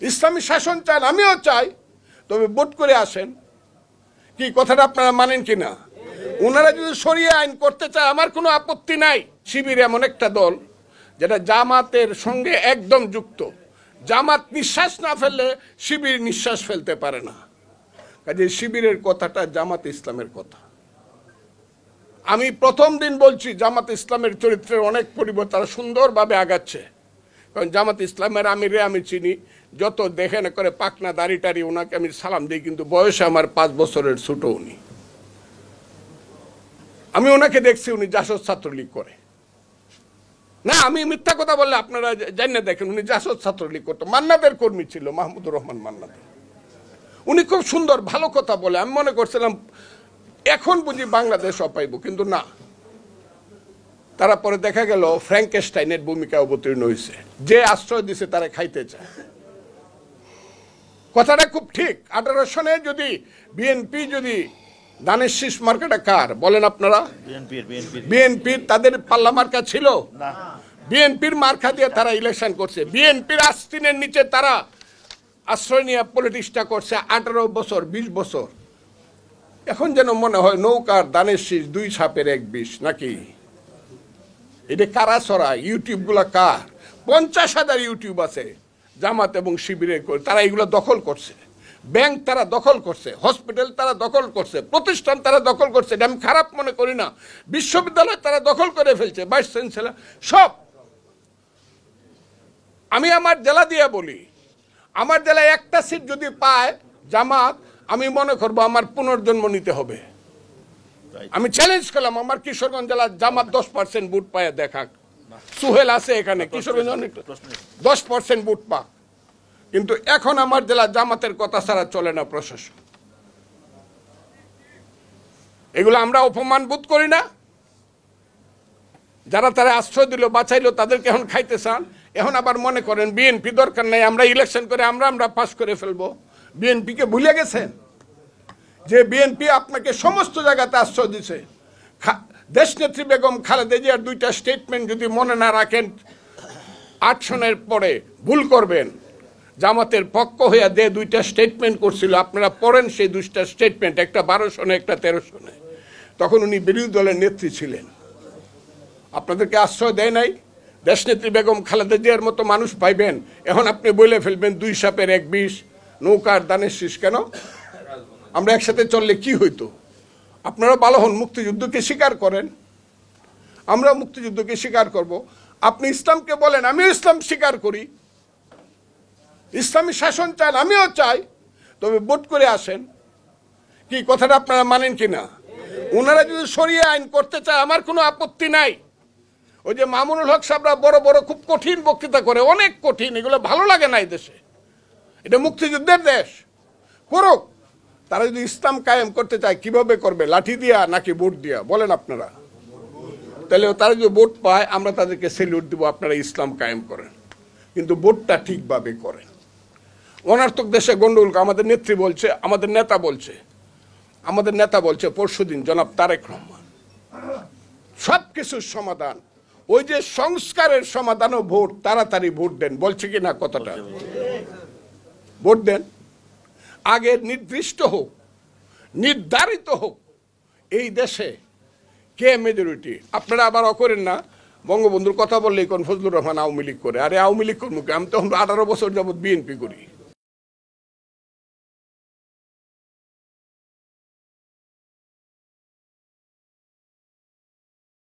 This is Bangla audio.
ইসলামী শাসন চান, আমিও চাই, তবে ভোট করে আসেন। কি কথাটা আপনারা মানেন কিনা? ওনারা যদি শরিয়া আইন করতে চায় আমার কোনো আপত্তি নাই। শিবির এমন একটা দল যেটা জামাতের সঙ্গে একদম যুক্ত। জামাত নিঃশ্বাস না ফেললে শিবির নিঃশ্বাস ফেলতে পারে না। কাজে শিবিরের কথাটা জামাত ইসলামের কথা। আমি প্রথম দিন বলছি জামাত ইসলামের চরিত্রের অনেক পরিবর্তন, তারা সুন্দরভাবে আগাচ্ছে। কারণ জামাত ইসলামের আমিরে আমি চিনি, যত দেখে না করে পাকনা দাড়ি টাড়ি, ওনাকে আমি সালাম দিই, কিন্তু বয়সে আমার 5 বছরের ছোট উনি। আমি ওনাকে দেখছি উনি জাসদ ছাত্রলীগ করে না, আমি মিথ্যা কথা বললে আপনারা জানেন, দেখেন উনি জাসদ ছাত্রলীগ করতো, মান্নাদের কর্মী ছিল, মাহমুদুর রহমান মান্নাদের। উনি খুব সুন্দর ভালো কথা বলে, আমি মনে করছিলাম এখন বুঝি বাংলাদেশ অপাইব, কিন্তু না। তারা পরে দেখা গেল ফ্র্যাঙ্কেস্টাইনের ভূমিকা অবতীর্ণ হয়েছে, যে আশ্রয় দিছে তারা খাইতে চায়। কথাটা খুব ঠিক। 18 সনে যদি বিএনপি যদি ধানের শীষ মার্কাটা কার বলেন আপনারা? বিএনপির। তাদের পাল্লা মার্কা ছিল? বিএনপির মার্কা দিয়ে তারা ইলেকশন করছে। বিএনপির আস্তিনের নিচে তারা আশ্রয় নিয়ে পলিটিক্সটা করছে 18 বছর 20 বছর। এখন যেন মনে হয় নৌকার ধানের শীষ 2 সাপের 1 বিষ নাকি। এটা কারা ছড়া? ইউটিউব গুলা কার? 50,000 ইউটিউব আছে জামাত এবং শিবিরের, তারা এগুলো দখল করছে। ব্যাংক তারা দখল করছে, হসপিটাল তারা দখল করছে, প্রতিষ্ঠান তারা দখল করছে। এটা আমি খারাপ মনে করি না। বিশ্ববিদ্যালয় তারা দখল করে ফেলছে, ভাইস চ্যান্সেলর সব। আমি আমার জেলা দিয়ে বলি, আমার জেলায় একটা সিট যদি পায় জামাত, আমি মনে করবো আমার পুনর্জন্ম নিতে হবে। আমি চ্যালেঞ্জ করলাম, আমার কিশোরগঞ্জ জেলার জামাত 10% ভোট পায় দেখাক। সুহেল আছে এখানে, কিশোরগঞ্জ 10% ভোট পাক। কিন্তু এখন আমার জেলা জামাতের কথা ছাড়া চলে না প্রশাসন। এগুলো আমরা অপমান বোধ করি না? যারা তারা আশ্রয় দিল, বাঁচাইলো, তাদেরকে এখন খাইতে চান। এখন আবার মনে করেন বিএনপি দরকার নাই, আমরা ইলেকশন করে আমরা পাস করে ফেলবো। বিএনপিকে ভুলে গেছেন যে বিএনপি আপনাকে সমস্ত জায়গাতে আশ্রয় দিছে। দেশনেত্রী বেগম খালেদা জিয়ার 2টা স্টেটমেন্ট যদি মনে না রাখেন, 8 সনের পরে ভুল করবেন। জামাতের পক্ষ হইয়া 2টা স্টেটমেন্ট করছিল, আপনারা পড়েন সেই 2টা স্টেটমেন্ট, একটা 12 সনে একটা 13 সনে। তখন উনি বিরোধী দলের নেত্রী ছিলেন, আপনাদেরকে আশ্রয় দেয় নাই। দেশনেত্রী বেগম খালেদা জিয়ার মতো মানুষ পাইবেন, এখন আপনি বলে ফেলবেন 2 সাপের 1 বিষ, নৌকার ধানের শীষ। কেন? আমরা একসাথে চললে কি হইতো? আপনারা ভালো হন, মুক্তিযুদ্ধকে স্বীকার করেন, আমরা মুক্তিযুদ্ধকে স্বীকার করব। আপনি ইসলামকে বলেন, আমিও ইসলাম স্বীকার করি। ইসলামী শাসন চান, আমিও চাই, তবে ভোট করে আসেন। কি কথাটা আপনারা মানেন কিনা? ওনারা যদি শরিয়া আইন করতে চায় আমার কোনো আপত্তি নাই। ওই যে মামুনুল হক সাহেবরা বড় বড় খুব কঠিন বক্তৃতা করে, অনেক কঠিন, এগুলো ভালো লাগে না। এই দেশে, এটা মুক্তিযুদ্ধের দেশ, করুক। তারা যদি ইসলাম কায়েম করতে চায় কিভাবে করবে? লাঠি দিয়া নাকি ভোট দিয়া? বলেন আপনারা। তাহলে তারা যদি ভোট পায় আমরা তাদেরকে সেলিউট দিব, আপনারা ইসলাম কায়েম করেন, কিন্তু ভোটটা ঠিকভাবে করেন। অনার্থক দেশে গন্ডগোল। আমাদের নেত্রী বলছে, আমাদের নেতা বলছে পরশুদিন, জনাব তারেক রহমান, সব কিছুর সমাধান ওই যে সংস্কারের সমাধান ও ভোট, তাড়াতাড়ি ভোট দেন। বলছে কি না কথাটা? ভোট দেন, আগে নির্দিষ্ট হোক, নির্ধারিত হোক এই দেশে কে মেজরিটি। আপনারা আবার করেন না, বঙ্গবন্ধুর কথা বললেই কোন ফজলুর রহমান আওয়ামী লীগ করে। আরে আওয়ামী লীগ করবো, আমি তখন 18 বছর যাবৎ বিএনপি করি।